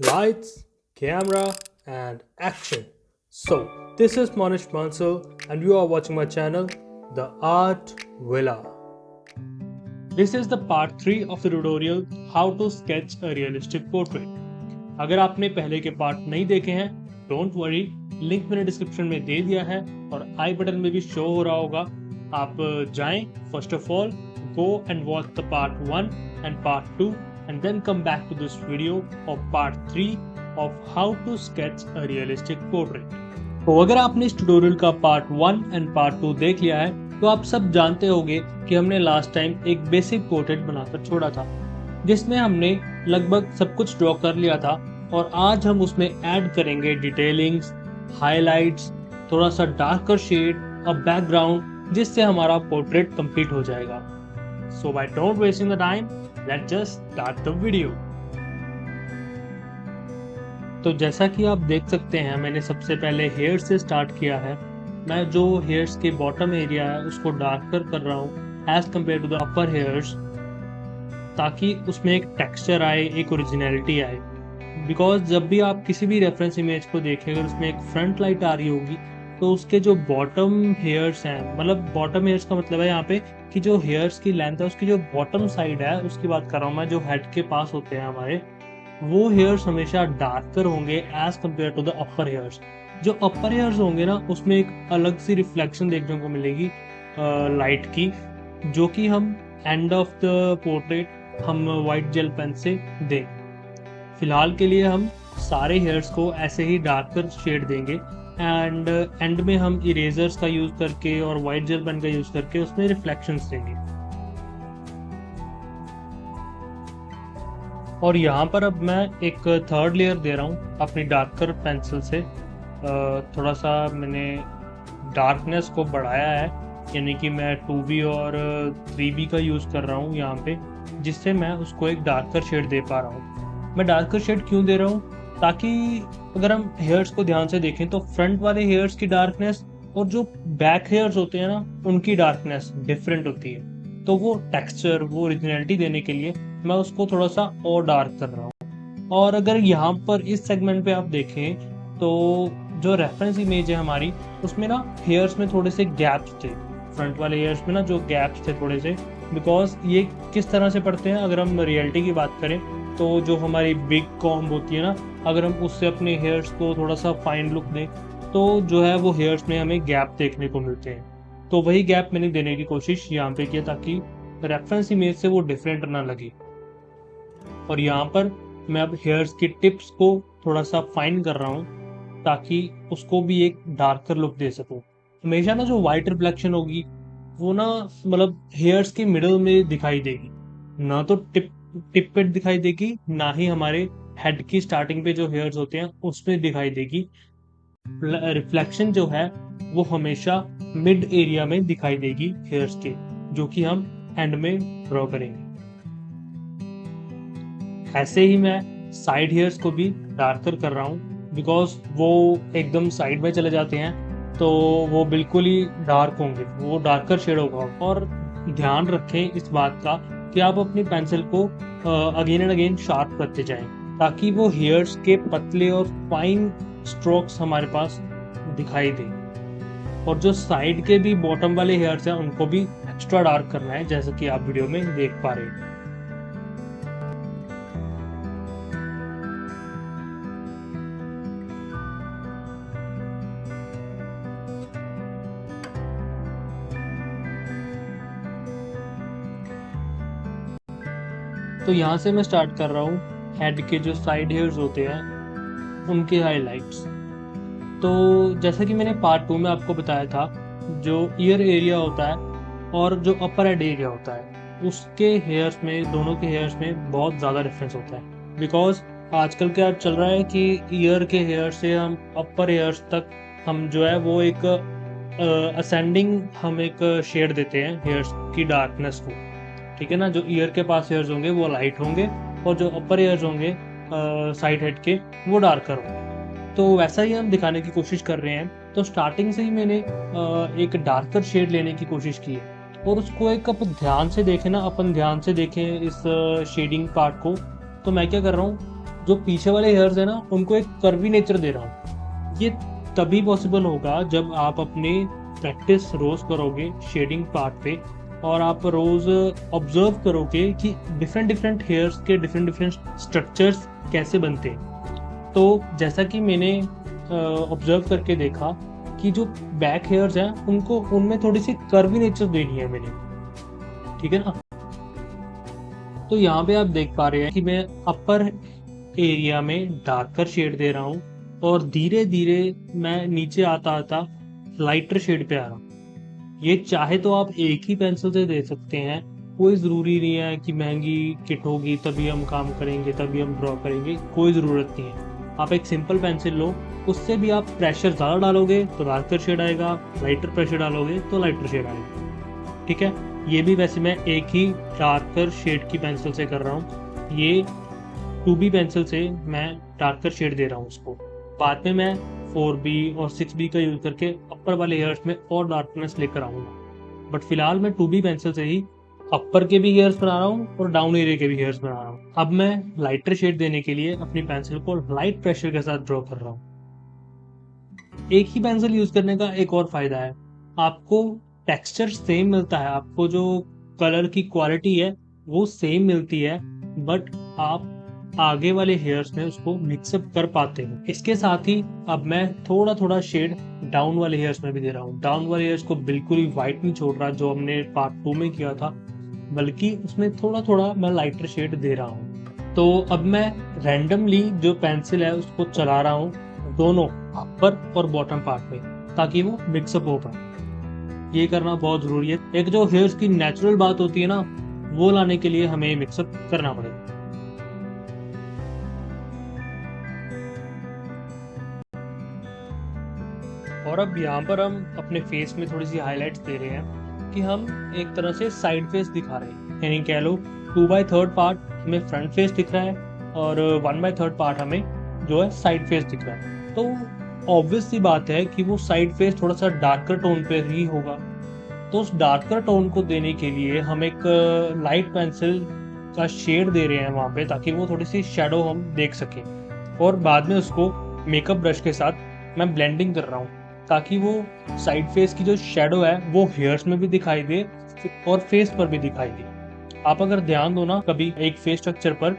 Lights, camera, and action. So, this is Manish Mansal, and you are watching my channel, The Art Villa. This is the part 3 of the tutorial How to Sketch a Realistic Portrait. अगर आपने पहले के part नहीं देखे हैं, don't worry, link मैंने description में दे दिया है और आई बटन में भी शो हो रहा होगा. आप जाएं, first of all go and watch the part 1 and part 2 and then come back to this video of part 3 of how to sketch a realistic portrait. तो अगर आपने इस ट्यूटोरियल का पार्ट 1 एंड पार्ट 2 देख लिया है तो आप सब जानते होंगे कि हमने लास्ट टाइम एक बेसिक पोर्ट्रेट बनाकर छोड़ा था जिसमें हमने लगभग सब कुछ ड्रॉ कर लिया था और आज हम उसमें ऐड करेंगे डिटेलिंग्स, हाइलाइट्स, थोड़ा सा डार्कर शेड और बैकग्राउंड जिससे हमारा पोर्ट्रेट कंप्लीट हो जाएगा. So by don't wasting the time, let's just start the video. तो जैसा कि आप देख सकते हैं मैंने सबसे पहले हेयर से स्टार्ट किया है. मैं जो हेयर्स के बॉटम एरिया है उसको डार्कर कर रहा हूँ as compare to the upper hairs ताकि उसमें एक टेक्सचर आए, एक ओरिजिनलिटी आए. बिकॉज जब भी आप किसी भी रेफरेंस इमेज को देखें अगर उसमें एक फ्रंट लाइट आ रही होगी तो उसके जो बॉटम हेयर्स हैं, मतलब बॉटम हेयर्स का मतलब है यहाँ पे कि जो हेयर्स की लेंथ है उसकी जो बॉटम साइड है उसकी बात कर रहा हूँ मैं, जो हेड के पास होते हैं हमारे, वो हेयर्स हमेशा डार्कर होंगे as compare to the upper hairs. जो अपर हेयर्स होंगे ना उसमें एक अलग सी रिफ्लेक्शन देखने को मिलेगी लाइट की, जो कि हम एंड ऑफ द पोर्ट्रेट हम वाइट जेल पेन से दें. फिलहाल के लिए हम सारे हेयर्स को ऐसे ही डार्कर शेड देंगे एंड एंड में हम इरेजर्स का यूज करके और वाइट जेल पेन का यूज करके उसमें रिफ्लेक्शंस देंगे. और यहाँ पर अब मैं एक थर्ड लेयर दे रहा हूँ अपनी डार्कर पेंसिल से. थोड़ा सा मैंने डार्कनेस को बढ़ाया है, यानी कि मैं 2B और 3B का यूज कर रहा हूँ यहाँ पे, जिससे मैं उसको एक डार्कर शेड दे पा रहा हूँ. मैं डार्कर शेड क्यों दे रहा हूँ? ताकि अगर हम हेयर्स को ध्यान से देखें तो फ्रंट वाले हेयर्स की डार्कनेस और जो बैक हेयर्स होते हैं ना उनकी डार्कनेस डिफरेंट होती है. तो वो टेक्सचर, वो ओरिजिनलिटी देने के लिए मैं उसको थोड़ा सा और डार्क कर रहा हूँ. और अगर यहाँ पर इस सेगमेंट पे आप देखें तो जो रेफरेंस इमेज है हमारी उसमें ना हेयर्स में थोड़े से गैप्स थे, फ्रंट वाले हेयर्स में ना जो गैप्स थे थोड़े से. बिकॉज ये किस तरह से पड़ते हैं, अगर हम रियलिटी की बात करें तो जो हमारी बिग कॉम्ब होती है ना, अगर हम उससे अपने हेयर्स को थोड़ा सा फाइन लुक दें तो जो है वो हेयर्स में हमें गैप देखने को मिलते हैं. तो वही गैप मैंने देने की कोशिश यहाँ पे किया ताकि रेफरेंस इमेज से वो डिफरेंट ना लगे. और यहाँ पर मैं अब हेयर्स की टिप्स को थोड़ा सा फाइन कर रहा हूँ ताकि उसको भी एक डार्कर लुक दे सकूँ. हमेशा ना जो वाइट रिफ्लेक्शन होगी वो ना मतलब हेयर्स के मिडल में दिखाई देगी, ना तो टिप पे दिखाई देगी, ना ही हमारे हेड की स्टार्टिंग पे जो हेयर्स होते हैं उसमें दिखाई देगी. रिफ्लेक्शन जो है वो हमेशा मिड एरिया में दिखाई देगी हेयर्स के, जो कि हम एंड में ड्रॉ करेंगे. ऐसे ही मैं साइड हेयर्स को भी डार्कर कर रहा हूँ बिकॉज वो एकदम साइड में चले जाते हैं तो वो बिल्कुल ही डार्क होंगे, वो डार्कर शेड होगा. और ध्यान रखें इस बात का कि आप अपनी पेंसिल को अगेन एंड अगेन शार्प करते जाएं ताकि वो हेयर्स के पतले और फाइन स्ट्रोक्स हमारे पास दिखाई दे. और जो साइड के भी बॉटम वाले हेयर्स हैं उनको भी एक्स्ट्रा डार्क करना है, जैसा कि आप वीडियो में देख पा रहे हैं. तो यहाँ से मैं स्टार्ट कर रहा हूँ हेड के जो साइड हेयर्स होते हैं उनके हाइलाइट्स. तो जैसा कि मैंने पार्ट 2 में आपको बताया था, जो ईयर एरिया होता है और जो अपर हेड एरिया होता है उसके हेयर्स में, दोनों के हेयर्स में बहुत ज़्यादा डिफरेंस होता है. बिकॉज आजकल क्या चल रहा है कि ईयर के हेयर से हम अपर हेयर्स तक हम जो है वो एक असेंडिंग हम एक शेड देते हैं हेयर्स की डार्कनेस को. ठीक है ना, जो ईयर के पास हेयर्स होंगे वो लाइट होंगे और जो अपर हेयर्स होंगे साइड हेड के वो डार्कर होंगे. तो वैसा ही हम दिखाने की कोशिश कर रहे हैं. तो स्टार्टिंग से ही मैंने एक डार्कर शेड लेने की कोशिश की है और उसको एक अपन ध्यान से देखें ना, अपन ध्यान से देखें इस शेडिंग पार्ट को. तो मैं क्या कर रहा हूँ, जो पीछे वाले हेयर्स है ना उनको एक कर्वी नेचर दे रहा हूँ। ये तभी पॉसिबल होगा जब आप अपने प्रैक्टिस रोज करोगे शेडिंग पार्ट पे, और आप रोज ऑब्जर्व करोगे कि डिफरेंट डिफरेंट हेयर्स के डिफरेंट डिफरेंट स्ट्रक्चर्स कैसे बनते हैं। तो जैसा कि मैंने ऑब्जर्व करके देखा कि जो बैक हेयर्स हैं उनको उनमें थोड़ी सी कर्वी नेचर देनी है मैंने, ठीक है ना। तो यहाँ पे आप देख पा रहे हैं कि मैं अपर एरिया में डार्कर शेड दे रहा हूँ और धीरे धीरे मैं नीचे आता आता लाइटर शेड पे आ रहा हूँ। ये चाहे तो आप एक ही पेंसिल से दे सकते हैं, कोई ज़रूरी नहीं है कि महंगी किट होगी तभी हम काम करेंगे तभी हम ड्रॉ करेंगे, कोई ज़रूरत नहीं है। आप एक सिंपल पेंसिल लो, उससे भी आप प्रेशर ज़्यादा डालोगे तो डार्कर शेड आएगा, लाइटर प्रेशर डालोगे तो लाइटर शेड आएगा, ठीक है। ये भी वैसे मैं एक ही डार्कर शेड की पेंसिल से कर रहा हूँ। ये 2B पेंसिल से मैं डार्कर शेड दे रहा हूँ उसको। बाद में मैं 4B और 6B का यूज करके अपर वाले हेयर्स में और डार्कनेस लेकर आऊंगा, बट फिलहाल मैं 2B पेंसिल से ही अपर के भी हेयर्स बना रहा हूँ और डाउन एरिया के भी हेयर्स बना रहा हूँ। अब मैं लाइटर शेड देने के लिए अपनी पेंसिल को लाइट प्रेशर के साथ ड्रॉ कर रहा हूँ। एक ही पेंसिल यूज करने का एक और फायदा है, आपको टेक्सचर सेम मिलता है, आपको जो कलर की क्वालिटी है वो सेम मिलती है, बट आप आगे वाले हेयर्स में उसको मिक्सअप कर पाते हैं। इसके साथ ही अब मैं थोड़ा थोड़ा शेड डाउन वाले हेयर्स में भी दे रहा हूँ। डाउन वाले हेयर्स को बिल्कुल ही व्हाइट नहीं छोड़ रहा जो हमने पार्ट 2 में किया था, बल्कि उसमें थोड़ा थोड़ा मैं लाइटर शेड दे रहा हूँ। तो अब मैं रैंडमली जो पेंसिल है उसको चला रहा हूँ दोनों अपर और बॉटम पार्ट में, ताकि वो मिक्सअप हो पाए। ये करना बहुत जरूरी है। एक जो हेयर्स की नेचुरल बात होती है ना, वो लाने के लिए हमें मिक्सअप करना पड़ेगा। और अब यहाँ पर हम अपने फेस में थोड़ी सी हाईलाइट्स दे रहे हैं कि हम एक तरह से साइड फेस दिखा रहे हैं, यानी कह लो 2/3 पार्ट हमें फ्रंट फेस दिख रहा है और 1/3 पार्ट हमें जो है साइड फेस दिख रहा है। तो ऑब्वियस सी बात है कि वो साइड फेस थोड़ा सा डार्कर टोन पे ही होगा। तो उस डार्कर टोन को देने के लिए हम एक लाइट पेंसिल का शेड दे रहे हैं वहाँ पे, ताकि वो थोड़ी सी शेडो हम देख सकें। और बाद में उसको मेकअप ब्रश के साथ मैं ब्लेंडिंग कर रहा हूँ, ताकि वो साइड फेस की जो शेडो है वो हेयर्स में भी दिखाई दे और फेस पर भी दिखाई दे। आप अगर ध्यान दो ना कभी एक फेस स्ट्रक्चर पर,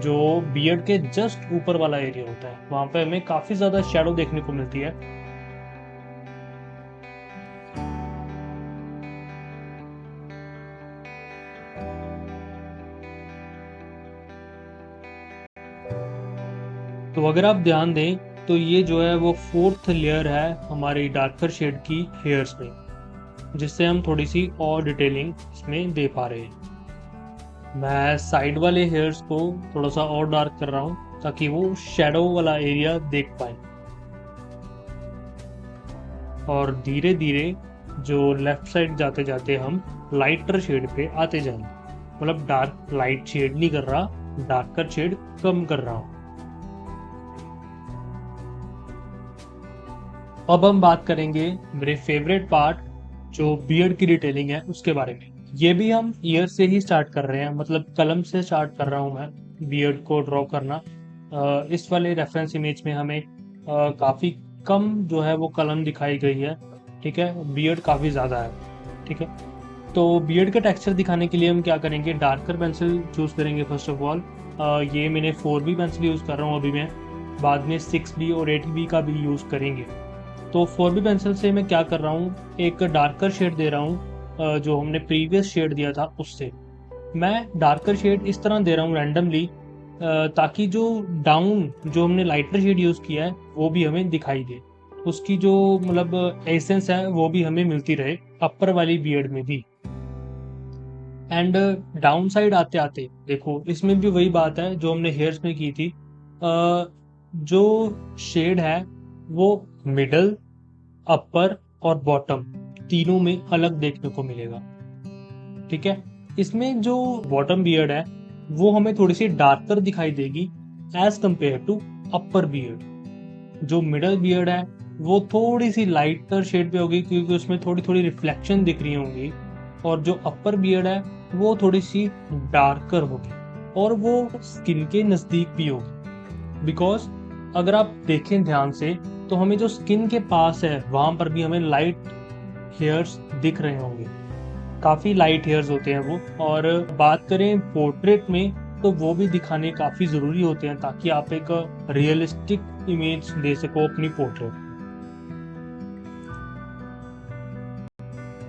जो बियर्ड के जस्ट ऊपर वाला एरिया होता है, वहां पे हमें काफी ज्यादा शेडो देखने को मिलती है। तो अगर आप ध्यान दें तो ये जो है वो 4th लेयर है हमारी डार्कर शेड की हेयर्स में, जिससे हम थोड़ी सी और डिटेलिंग इसमें दे पा रहे हैं। मैं साइड वाले हेयर्स को थोड़ा सा और डार्क कर रहा हूँ ताकि वो शेडो वाला एरिया देख पाए। और धीरे धीरे जो लेफ्ट साइड जाते जाते हम लाइटर शेड पे आते जाएंगे, मतलब डार्क लाइट शेड नहीं कर रहा, डार्कर शेड कम कर रहा हूँ। अब हम बात करेंगे मेरे फेवरेट पार्ट जो बियर्ड की डिटेलिंग है उसके बारे में। ये भी हम ईयर से ही स्टार्ट कर रहे हैं, मतलब कलम से स्टार्ट कर रहा हूँ मैं बियर्ड को ड्रॉ करना। इस वाले रेफरेंस इमेज में हमें काफ़ी कम जो है वो कलम दिखाई गई है, ठीक है, बियर्ड काफ़ी ज़्यादा है, ठीक है। तो बियर्ड का टेक्सचर दिखाने के लिए हम क्या करेंगे, डार्कर पेंसिल चूज़ करेंगे फर्स्ट ऑफ ऑल। ये मैंने 4B पेंसिल यूज़ कर रहा हूँ अभी मैं, बाद में 6B और 8B का भी यूज़ करेंगे। तो 4B पेंसिल से मैं क्या कर रहा हूँ, एक डार्कर शेड दे रहा हूँ जो हमने प्रीवियस शेड दिया था उससे। मैं डार्कर शेड इस तरह दे रहा हूँ रैंडमली, ताकि जो डाउन जो हमने लाइटर शेड यूज़ किया है वो भी हमें दिखाई दे, उसकी जो मतलब एसेंस है वो भी हमें मिलती रहे अपर वाली बियर्ड में भी। एंड डाउन साइड आते आते देखो इसमें भी वही बात है जो हमने हेयर्स में की थी, जो शेड है वो मिडल, अपर और बॉटम तीनों में अलग देखने को मिलेगा, ठीक है। इसमें जो बॉटम बियर्ड है वो हमें थोड़ी सी डार्कर दिखाई देगी as compare to upper beard. जो मिडल बियर्ड है वो थोड़ी सी लाइटर शेड पे होगी क्योंकि उसमें थोड़ी थोड़ी रिफ्लेक्शन दिख रही होंगी, और जो अपर बियर्ड है वो थोड़ी सी डार्कर होगी और वो स्किन के नजदीक भी होगी। बिकॉज अगर आप देखें ध्यान से तो हमें जो स्किन के पास है वहां पर भी हमें लाइट हेयर्स दिख रहे होंगे, काफी लाइट हेयर्स होते हैं वो। और बात करें पोर्ट्रेट में तो वो भी दिखाने काफी जरूरी होते हैं ताकि आप एक रियलिस्टिक इमेज दे सको अपनी पोर्ट्रेट।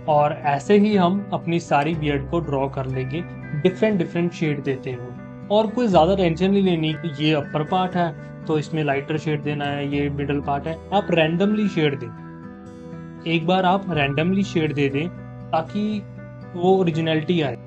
और ऐसे ही हम अपनी सारी बियर्ड को ड्रॉ कर लेंगे डिफरेंट शेड देते हुए। और कोई ज्यादा टेंशन नहीं लेनी कि ये अपर पार्ट है तो इसमें लाइटर शेड देना है, ये मिडल पार्ट है। आप रैंडमली शेड दें, एक बार आप रैंडमली शेड दे दें ताकि वो ओरिजिनलिटी आए।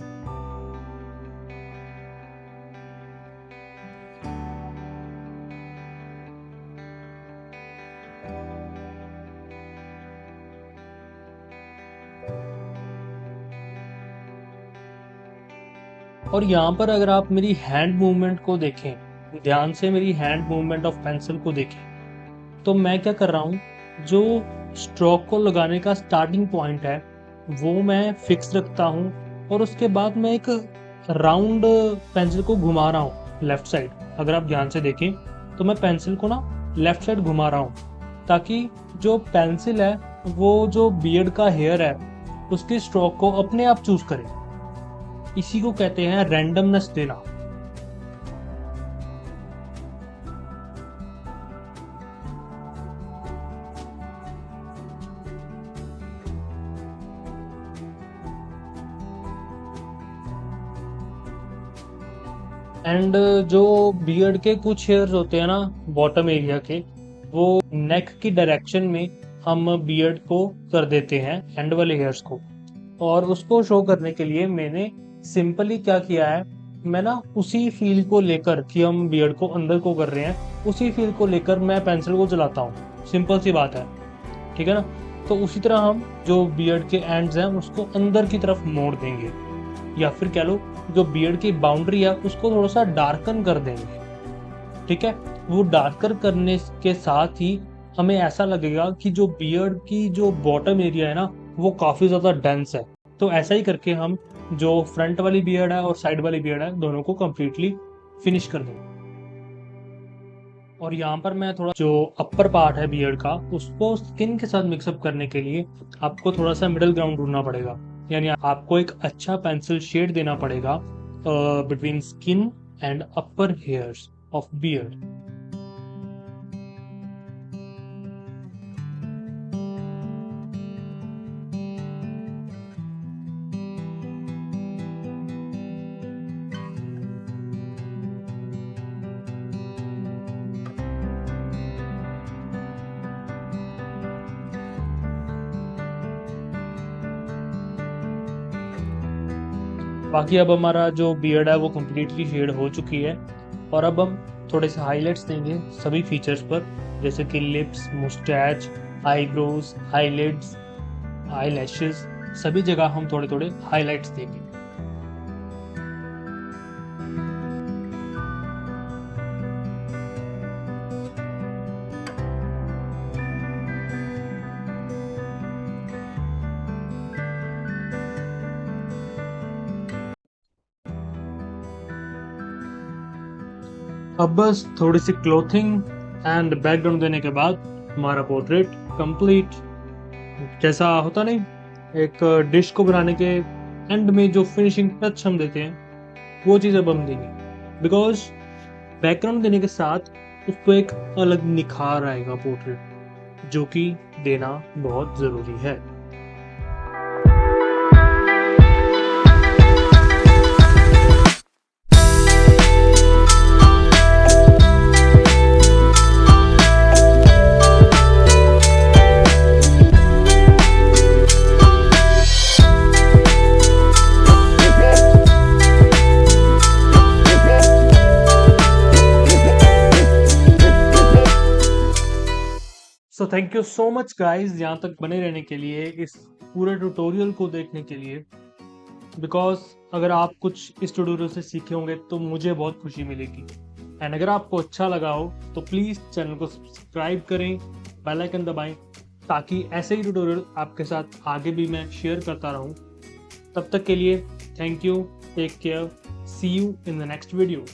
और यहाँ पर अगर आप मेरी हैंड मूवमेंट को देखें, ध्यान से मेरी हैंड मूवमेंट ऑफ पेंसिल को देखें, तो मैं क्या कर रहा हूँ, जो स्ट्रोक को लगाने का स्टार्टिंग पॉइंट है वो मैं फिक्स रखता हूँ और उसके बाद मैं एक राउंड पेंसिल को घुमा रहा हूँ लेफ्ट साइड। अगर आप ध्यान से देखें तो मैं पेंसिल को ना लेफ्ट साइड घुमा रहा हूँ ताकि जो पेंसिल है वो जो बियर्ड का हेयर है उसके स्ट्रोक को अपने आप चूज करे। इसी को कहते हैं रैंडमनेस देना। एंड जो बियर्ड के कुछ हेयर्स होते हैं ना बॉटम एरिया के, वो नेक की डायरेक्शन में हम बियर्ड को कर देते हैं, एंड वाले हेयर्स को। और उसको शो करने के लिए मैंने सिंपली क्या किया है, मैं ना उसी फील को लेकर कि हम बियर्ड को अंदर को कर रहे हैं, उसी फील को लेकर मैं पेंसिल को चलाता हूँ। सिंपल सी बात है, ठीक है ना। तो उसी तरह हम जो बियर्ड के एंड्स हैं उसको अंदर की तरफ मोड़ देंगे, या फिर कह लो जो बियर्ड की बाउंड्री है उसको थोड़ा सा डार्कन कर देंगे, ठीक है। वो डार्कर करने के साथ ही हमें ऐसा लगेगा कि जो बियर्ड की जो बॉटम एरिया है ना वो काफी ज्यादा डेंस है। तो ऐसा ही करके हम जो फ्रंट वाली बियर्ड है और साइड वाली बियर्ड है दोनों को कंप्लीटली फिनिश कर देंगे। और यहाँ पर मैं थोड़ा जो अपर पार्ट है बियर्ड का उसको स्किन के साथ मिक्सअप करने के लिए आपको थोड़ा सा मिडिल ग्राउंड ढूंढना पड़ेगा, यानी आपको एक अच्छा पेंसिल शेड देना पड़ेगा between skin and upper hairs of beard. बाकी अब हमारा जो बियर्ड है वो कम्प्लीटली शेड हो चुकी है। और अब हम थोड़े से हाईलाइट्स देंगे सभी फीचर्स पर, जैसे कि lips, moustache, eyebrows, eyelids, eyelashes, सभी जगह हम थोड़े थोड़े हाईलाइट्स देंगे। अब बस थोड़ी सी क्लोथिंग एंड बैकग्राउंड देने के बाद हमारा पोर्ट्रेट कंप्लीट। जैसा होता नहीं, एक डिश को बनाने के एंड में जो फिनिशिंग टच हम देते हैं वो चीज़ अब हम देंगे, बिकॉज बैकग्राउंड देने के साथ उसको एक अलग निखार आएगा पोर्ट्रेट, जो कि देना बहुत ज़रूरी है। So thank you so much guys यहाँ तक बने रहने के लिए, इस पूरे ट्यूटोरियल को देखने के लिए, बिकॉज अगर आप कुछ इस ट्यूटोरियल से सीखे होंगे तो मुझे बहुत खुशी मिलेगी। एंड अगर आपको अच्छा लगा हो तो प्लीज़ चैनल को सब्सक्राइब करें, बेल आइकन दबाएं, ताकि ऐसे ही ट्यूटोरियल आपके साथ आगे भी मैं शेयर करता रहूं। तब तक के लिए thank you, take care, see you in the next video.